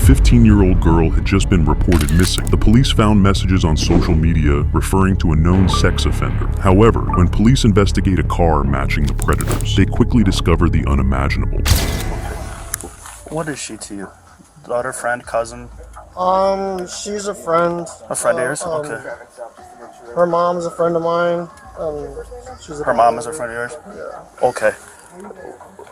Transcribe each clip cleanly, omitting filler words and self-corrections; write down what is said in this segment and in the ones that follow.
15-year-old girl had just been reported missing. The police found messages on social media referring to a known sex offender. However, when police investigate a car matching the predators, they quickly discover the unimaginable. What is she to you? Daughter, friend, cousin? She's a friend. A friend of yours? Okay. Her mom's a friend of mine. Her mom is a friend of yours? Yeah. Okay.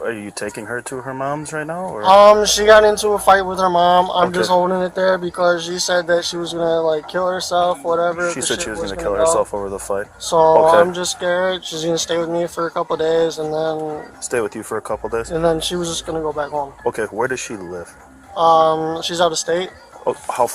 Are you taking her to her mom's right now? Or? She got into a fight with her mom. I'm Okay. just holding it there because she said that she was gonna like kill herself, whatever. She said she was gonna kill herself over the fight. So Okay. I'm just scared. She's gonna stay with me for a couple of days, and then Stay with you for a couple days? and then she was just gonna go back home. Okay, where does she live? She's out of state. Oh, how,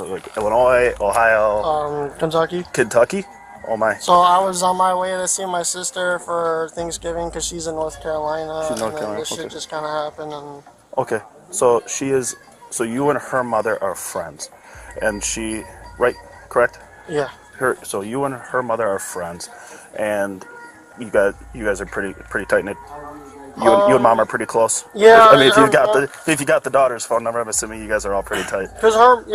like Illinois, Ohio, Kentucky. Kentucky? Oh my. So I was on my way to see my sister for Thanksgiving because she's in North Carolina. She's in North and then Carolina, this shit okay. just kind of happened, and Okay, so so you and her mother are friends, and she, right? Correct? yeah. So you and her mother are friends, and you guys are pretty tight knit. You and mom are pretty close. Yeah. I mean, if you got the daughter's phone number, I'm assuming you guys are all pretty tight. Cause her,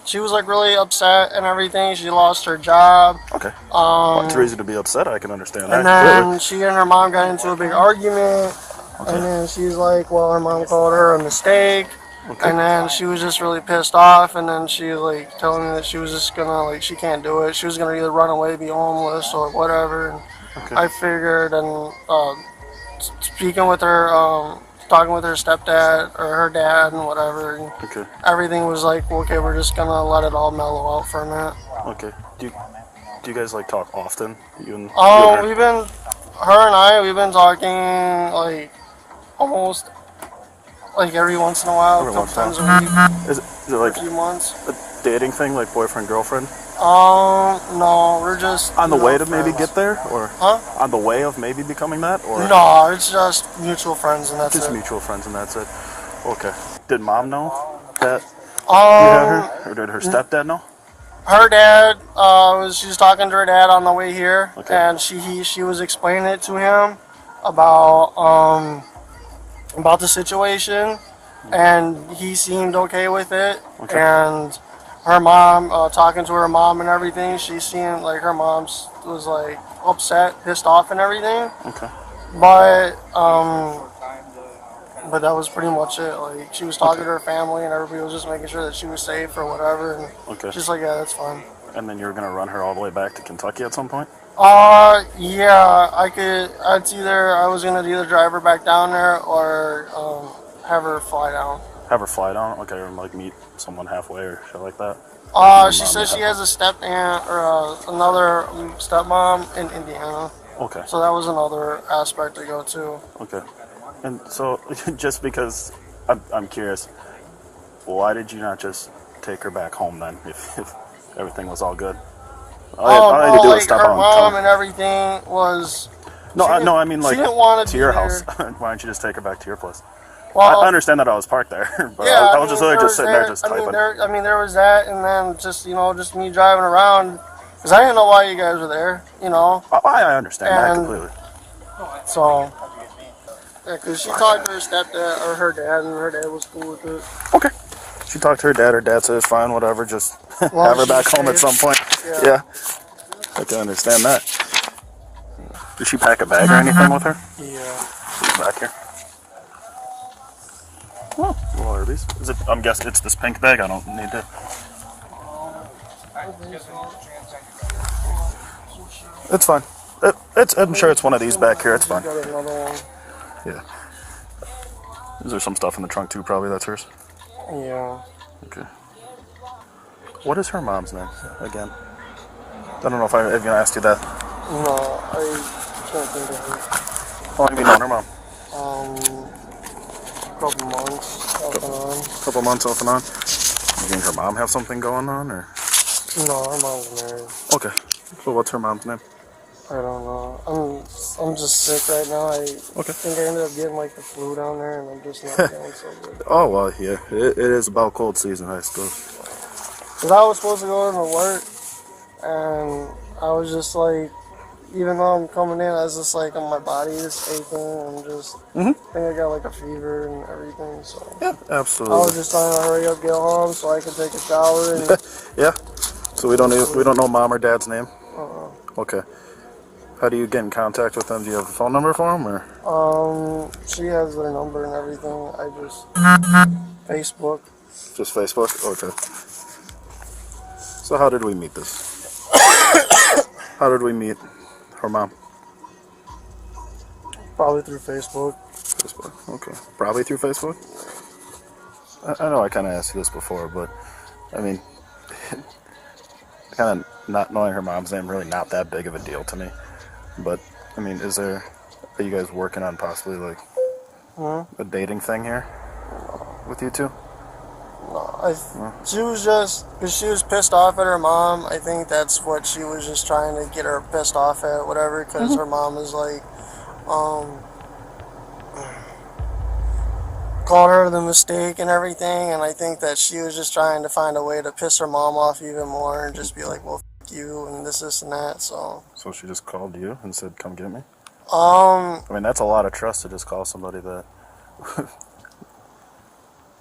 she was like really upset and everything. She lost her job. Okay. Well, it's a reason to be upset. I can understand that. And then she and her mom got into a big argument. Okay. And then she's like, well, her mom called her a mistake. Okay. And then she was just really pissed off. And then she like telling me that she was just gonna like she can't do it. She was gonna either run away, be homeless, or whatever. And okay. I figured and speaking with her. Talking with her stepdad or her dad and whatever. And okay. Everything was like, okay, we're just gonna let it all mellow out for a minute. Okay. Do you guys like talk often? We've been talking like almost like every once in a while, a couple times a week. Is it like a few months? A dating thing, like boyfriend, girlfriend? No, we're just on the way to maybe get there, or on the way of maybe becoming that, or no, it's just mutual friends and that's just it. Mutual friends and that's it. Okay. Did mom know that you had her, or did her stepdad know? Her dad she was talking to her dad on the way here, okay. And she was explaining it to him about the situation, and he seemed okay with it, okay. And her mom, talking to her mom and everything, she seemed like her mom was like upset, pissed off and everything. Okay. But that was pretty much it. Like she was talking to her family and everybody was just making sure that she was safe or whatever. And okay. She's like, yeah, that's fine. And then you were gonna run her all the way back to Kentucky at some point? Yeah, I was gonna either drive her back down there or have her fly down. Have her fly down? Okay, or like meet someone halfway or shit like that? She says she has a step aunt or another stepmom in Indiana. Okay. So that was another aspect to go to. Okay. And so, just because I'm curious, why did you not just take her back home then, if everything was all good? All I had to do was stop her mom and everything was. No, I mean like she didn't want to your house. Why don't you just take her back to your place? Well, I understand that I was parked there, but yeah, I was just sitting there just typing. There was that, and then just me driving around, because I didn't know why you guys were there, I understand that completely. So, yeah, because she talked to her stepdad, or her dad, and her dad was cool with it. Okay. She talked to her dad said it's fine, whatever, just have her back home at some point. Yeah. I can understand that. Did she pack a bag or anything with her? Yeah. She's back here. Oh, what are these? Is it? I'm guessing it's this pink bag. I don't need to. It's fine. I'm sure it's one of these back here. It's fine. Yeah. Is there some stuff in the trunk too? Probably that's hers. Yeah. Okay. What is her mom's name again? I don't know if I've even asked you that. No, I can't think of her. How long have you known her mom? Couple months off and on. Couple months off and on. You think her mom have something going on, or? No, her mom's married. Okay. So what's her mom's name? I don't know. I'm just sick right now. I think I ended up getting like the flu down there, and I'm just not feeling so good. Oh well, yeah. It is about cold season, I suppose. Cause I was supposed to go into work, and I was just like even though I'm coming in, I was just like, my body is aching, and just I think I got like a fever and everything. So Yeah, I absolutely. was just trying to hurry up, get home, so I could take a shower. And Yeah. So we don't know mom or dad's name. uh, Okay. How do you get in contact with them? Do you have a phone number for them, or she has their number and everything. I just Facebook. just Facebook? Okay. So how did we meet this? How did we meet her mom? Probably through Facebook. Facebook. Okay. Probably through Facebook. I know I kind of asked you this before, but I mean, kind of not knowing her mom's name really not that big of a deal to me. But I mean, are you guys working on possibly like a dating thing here with you two? She was just, because she was pissed off at her mom. I think that's what she was just trying to get her pissed off at, whatever, because her mom is like, called her the mistake and everything, and I think that she was just trying to find a way to piss her mom off even more and just be like, well, f you, and this and that, so. So she just called you and said, come get me? I mean, that's a lot of trust to just call somebody that...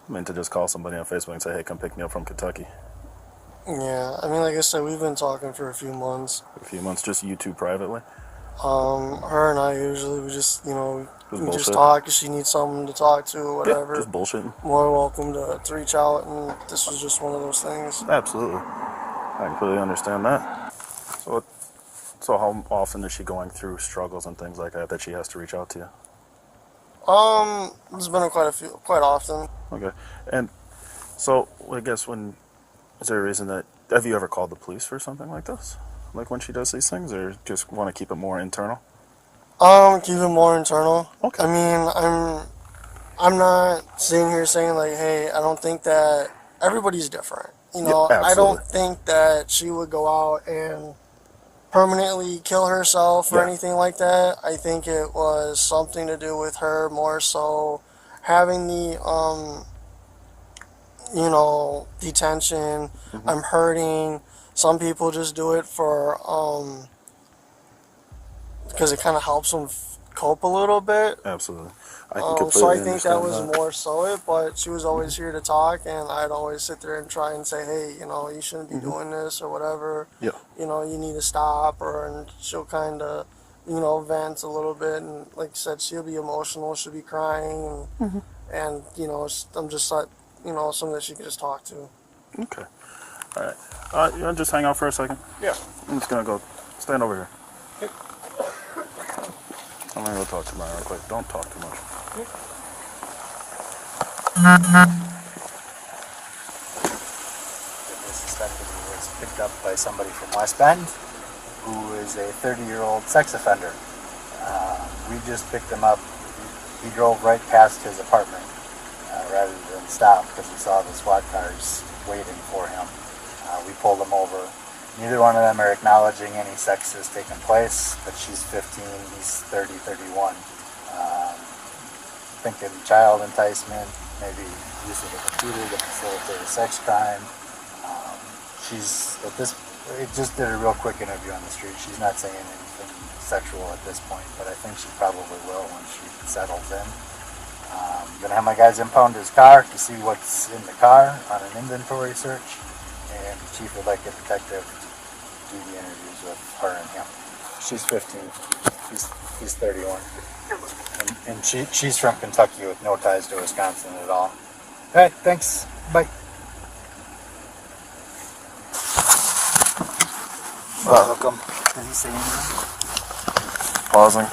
I mean, to just call somebody on Facebook and say, hey, come pick me up from Kentucky. Yeah, I mean, like I said, we've been talking for a few months. A few months, just you two privately? Her and I usually, we just, we just bullshit. talk if she needs someone to talk to or whatever. Yeah, just bullshitting. More welcome to reach out, and this was just one of those things. Absolutely. I completely understand that. So how often is she going through struggles and things like that she has to reach out to you? There's been quite often. Okay. And so I guess is there a reason have you ever called the police for something like this? Like when she does these things, or just want to keep it more internal? Keep it more internal. Okay. I mean, I'm not sitting here saying like, hey, I don't think that everybody's different. Yeah, I don't think that she would go out and permanently kill herself or anything like that. I think it was something to do with her more so having the detention. I'm hurting. Some people just do it for because it kind of helps them cope a little bit. Absolutely. I can completely so I think that understand was more so it, but she was always here to talk, and I'd always sit there and try and say, hey, you shouldn't be doing this or whatever. Yeah. You need to stop, and she'll kind of, vent a little bit, and like I said, she'll be emotional, she'll be crying, and I'm just like, something that she could just talk to. Okay. All right. You want to just hang out for a second? Yeah. I'm just going to go stand over here. I'm going to go talk to Maya real quick. Don't talk too much. The suspected was picked up by somebody from West Bend who is a 30-year-old sex offender. We just picked him up. He drove right past his apartment rather than stop because he saw the SWAT cars waiting for him. We pulled him over. Neither one of them are acknowledging any sex has taken place, but she's 15, he's 30, 31. Thinking child enticement, maybe use of a computer to facilitate a sex crime. She's at this. It just did a real quick interview on the street. She's not saying anything sexual at this point, but I think she probably will when she settles in. I'm gonna have my guys impound his car to see what's in the car on an inventory search, and the chief would like a detective to do the interviews with her and him. She's 15. He's 31. And she's from Kentucky with no ties to Wisconsin at all. All right, thanks. Bye. Welcome. Did he say anything? Pausing.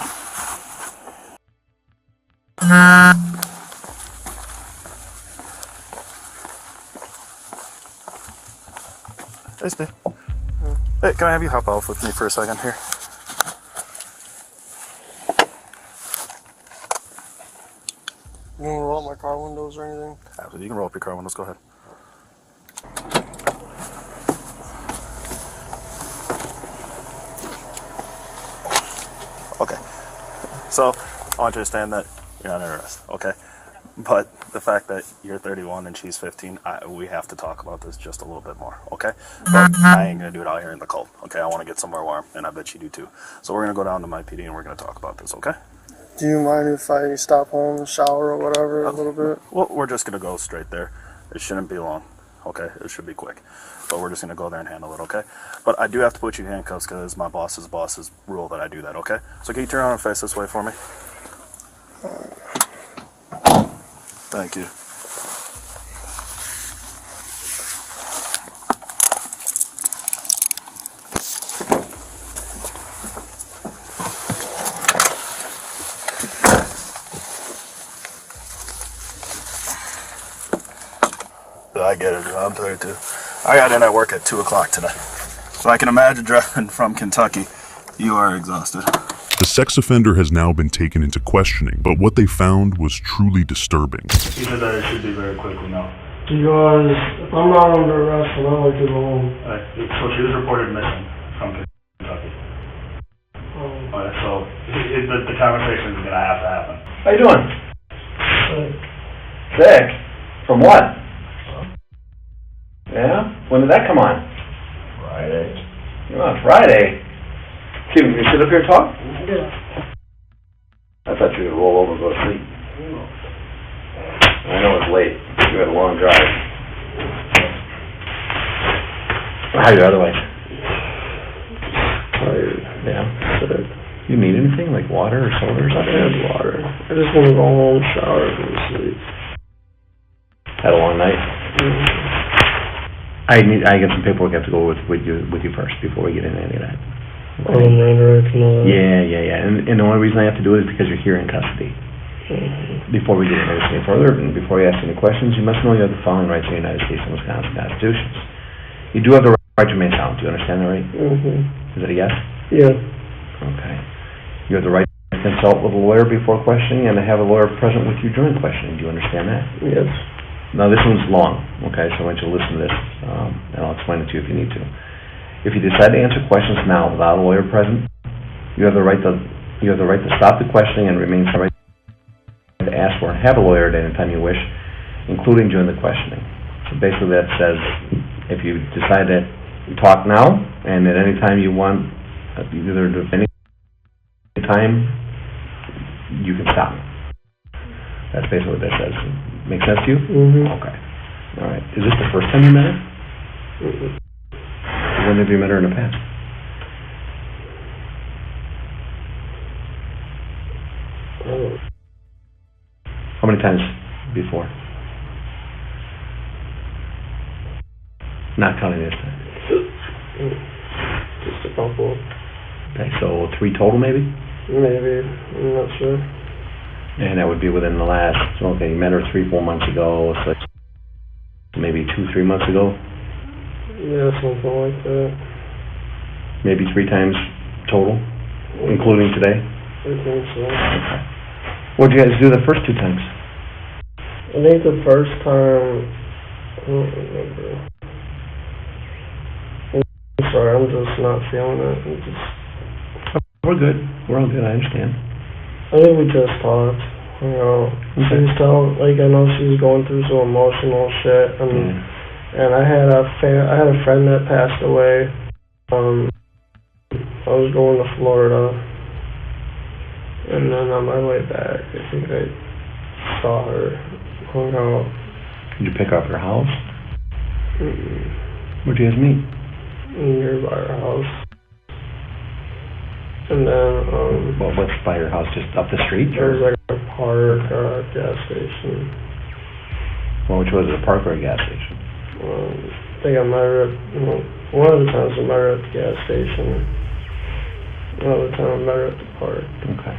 Hey, Steve. Hey, can I have you hop off with me for a second here? You want to roll up my car windows or anything? Absolutely. You can roll up your car windows. Go ahead. Okay. So, I want you to understand that you're not under arrest, okay? But the fact that you're 31 and she's 15, we have to talk about this just a little bit more, okay? But I ain't gonna do it out here in the cold, okay? I want to get somewhere warm, and I bet you do too. So we're gonna go down to my PD and we're gonna talk about this, okay? Do you mind if I stop home and shower or whatever a little bit? Well, we're just gonna go straight there. It shouldn't be long, okay? It should be quick. But we're just gonna go there and handle it, okay? But I do have to put you in handcuffs because my boss's rule that I do that, okay? So can you turn around and face this way for me? Thank you. I get it, I'm 32. I got in at work at 2 o'clock today. So I can imagine driving from Kentucky. You are exhausted. The sex offender has now been taken into questioning, but what they found was truly disturbing. He said that it should be very quickly now. Because if I'm not under arrest, then I like to go home. So she was reported missing from Kentucky. So the conversation is going to have to happen. How you doing? Sick? From what? Yeah? When did that come on? Friday. Oh, Friday. Can you sit up here and talk? Yeah. I thought you would roll over and go to sleep. I know it's late. You had a long drive. How are you otherwise? Tired. Yeah. Sick. You need anything, like water or soda or I something? had water. I just want to go home, shower, and go to sleep. Had a long night? Mm-hmm. I get some paperwork I have to go with you first before we get into any of that. Okay. Yeah. And the only reason I have to do it is because you're here in custody. Mm-hmm. Before we get into anything further, and before you ask any questions, you must know you have the following rights of the United States and Wisconsin constitutions. You do have the right to remain silent. Do you understand that, right? Mm-hmm. Is that a yes? Yeah. Okay. You have the right to consult with a lawyer before questioning and to have a lawyer present with you during questioning. Do you understand that? Yes. Now, this one's long, okay, so I want you to listen to this, and I'll explain it to you if you need to. If you decide to answer questions now without a lawyer present, you have the right to stop the questioning and remain silent to ask for and have a lawyer at any time you wish, including during the questioning. So basically that says if you decide to talk now and at any time you want, either at any time, you can stop. That's basically what that says. Make sense to you? Mm-hmm. Okay. All right. Is this the first time you met her? Mm-hmm. When have you met her in the past? How many times before? Not counting this time. Just a couple. Okay, so 3 total maybe? Maybe. I'm not sure. And that would be within the last, okay, you met her 3-4 months ago, so maybe 2-3 months ago? Yeah, something like that. Maybe 3 times total, including today? I think so. Okay. What did you guys do the first 2 times? I think the first time, I don't remember. I'm sorry, I'm just not feeling it. We're good. We're all good, I understand. I think we just talked, you know. Okay. She was telling, like, I know she was going through some emotional shit, and I had a friend that passed away. I was going to Florida, and then on my way back, I think I saw her, hung out. Did you pick her up at her house? Where'd you guys meet? Nearby her house. And then, Well, what's by your house? Just up the street? there was like a park, gas station. Well, which was it, a park or a gas station? I think I met her at, one of the times I met her at the gas station. Another time I met her at the park. Okay.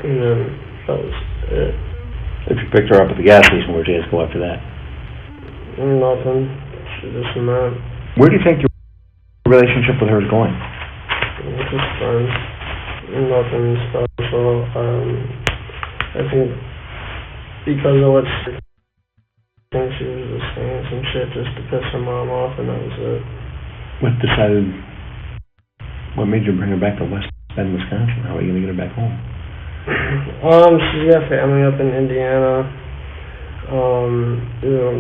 And then that was it. If you picked her up at the gas station, where'd you guys go after that? Nothing. She just met. Where do you think your relationship with her is going? Just friends. Nothing special. I think because of what she think she was just saying some shit just to piss her mom off, and that was it. What made you bring her back to West Bend, Wisconsin? How are you going to get her back home? She's got family up in Indiana, You know,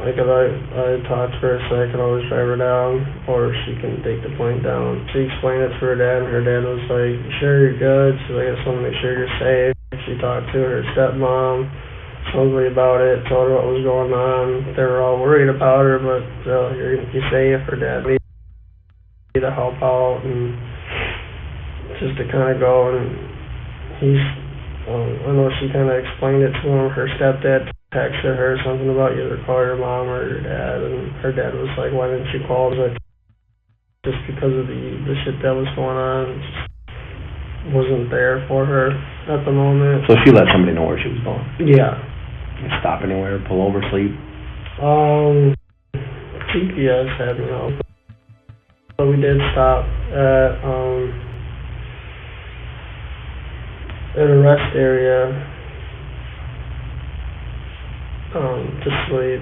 like if I talk to her, so I can always drive her down, or she can take the point down. She explained it to her dad, and her dad was like, "Sure, you're good." She's like, "I just want to make sure you're safe." She talked to her stepmom, supposedly about it, told her what was going on. They were all worried about her, but you're gonna be safe. Her dad needed to help out, and just to kind of go, and I know she kind of explained it to him. Her stepdad texted her something about either call your mom or your dad, and her dad was like, "Why didn't you call?" But just because of the shit that was going on, just wasn't there for her at the moment. So she let somebody know where she was going? Yeah. You stop anywhere, pull over, sleep? GPS had me out. But we did stop at a rest area to sleep,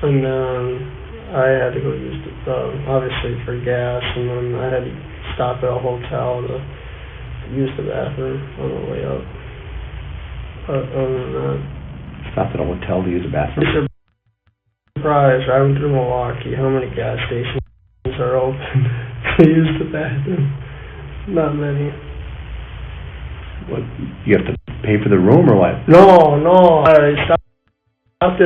and then I had to go use obviously for gas, and then I had to stop at a hotel to use the bathroom on the way up. But other than that, Stopped at a hotel to use the bathroom? I'm surprised driving through Milwaukee how many gas stations are open to use the bathroom. Not many. What, you have to pay for the room or what? No, I stopped at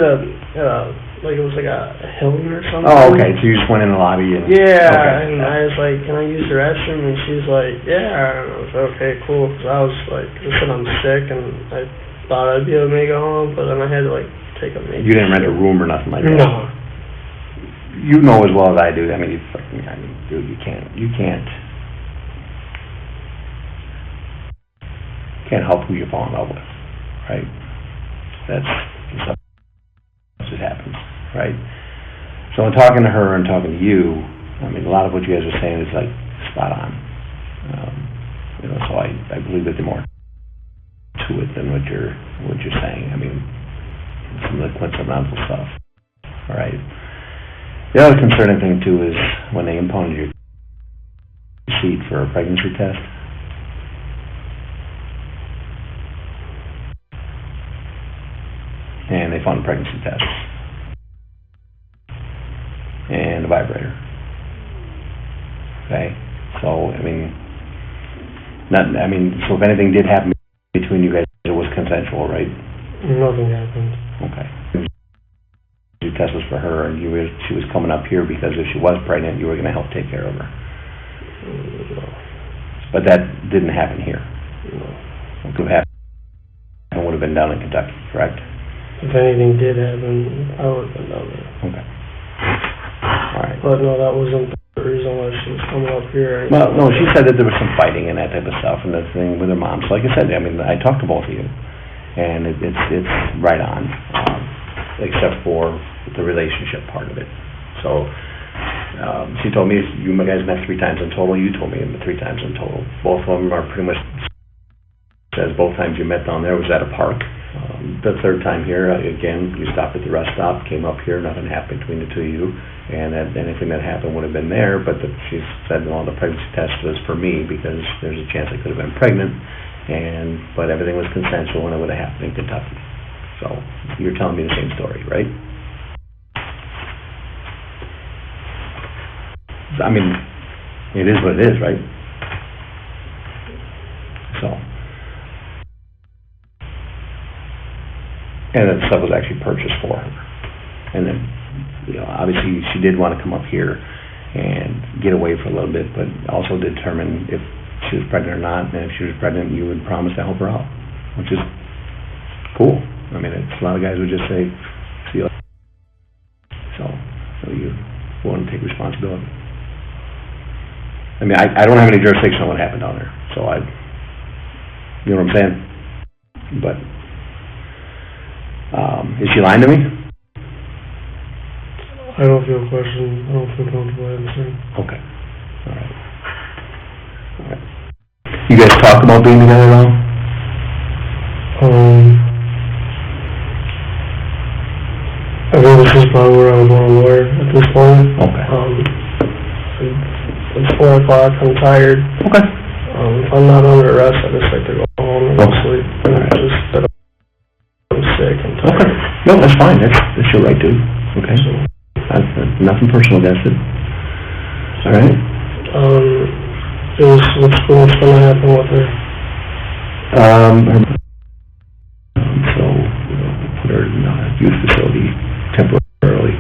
like it was like a Hilton or something. Oh, okay, so you just went in the lobby and... Yeah, okay. and I was like, "Can I use the restroom?" And she's like, "Yeah." And I was like, "Okay, cool." Because I was like, I said I'm sick, and I thought I'd be able to make it home, but then I had to like take a You didn't rent a room or nothing like that? No. You know as well as I do, dude, you can't help who you fall in love with, right? That's just happens, right? So in talking to her and talking to you, I mean, a lot of what you guys are saying is like spot on. So I believe that there's more to it than what you're saying. I mean, some of the coincidental stuff. All right. The other concerning thing too is when they impounded your seat for a pregnancy test. And they found a pregnancy test and a vibrator. Okay, so so if anything did happen between you guys, it was consensual, right? Nothing happened. Okay. The test was for her, and she was coming up here because if she was pregnant, you were going to help take care of her. No. But that didn't happen here. No. What could have happened would have been down in Kentucky, correct? If anything did happen, I would have been down there. Okay. All right. But no, that wasn't the reason why she was coming up here. Well, no, she said that there was some fighting and that type of stuff, and the thing with her mom. So like I said, I talked to both of you, and it's right on, except for the relationship part of it. So she told me you guys met 3 times in total. You told me 3 times in total. Both of them are pretty much says both times you met down there was at a park. The third time here, again, you stopped at the rest stop, came up here, nothing happened between the two of you, and anything that happened would have been there, but she said, well, the pregnancy test was for me because there's a chance I could have been pregnant, but everything was consensual and it would have happened in Kentucky. So you're telling me the same story, right? I mean, it is what it is, right? So... And that stuff was actually purchased for her. And then, obviously she did want to come up here and get away for a little bit, but also determine if she was pregnant or not, and if she was pregnant, you would promise to help her out, which is cool. I mean, it's a lot of guys would just say, see you later. So you want to take responsibility. I mean, I don't have any jurisdiction on what happened down there, so you know what I'm saying? But... is she lying to me? I don't feel questioned. I don't feel comfortable answering. Okay. All right. You guys talk about being together at all? I think this is probably where I would want a lawyer at this point. Okay. It's 4 o'clock. I'm tired. Okay. If I'm not under arrest, I just like to go home and go sleep. All right. Just that I'm sick. Okay. No, that's fine. That's your right to. Okay. Nothing personal against it. All right. What's going to happen with her? So we'll put her in a youth facility temporarily.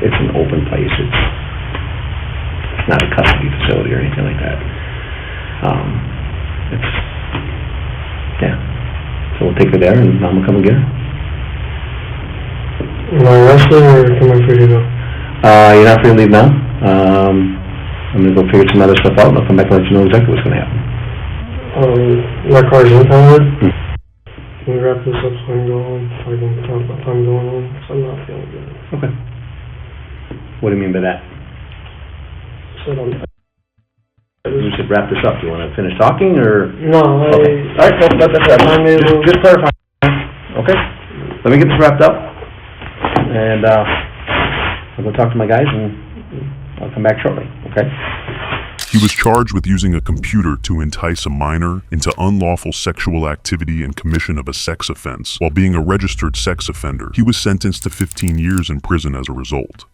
It's an open place. It's not a custody facility or anything like that. So we'll take her there, and Mom will come and get her. Am I arrested or am I free to go? You're not free to leave now. I'm going to go figure some other stuff out, and I'll come back and let you know exactly what's going to happen. My car's impounded. Can we wrap this up so I can go home? So I can talk about time going home? So I'm not feeling good. Okay. What do you mean by that? You should wrap this up. Do you want to finish talking, or? No, Okay. All right, well, that's just clarify. Okay. Let me get this wrapped up, and I'll go talk to my guys, and I'll come back shortly. Okay. He was charged with using a computer to entice a minor into unlawful sexual activity and commission of a sex offense. While being a registered sex offender, he was sentenced to 15 years in prison as a result.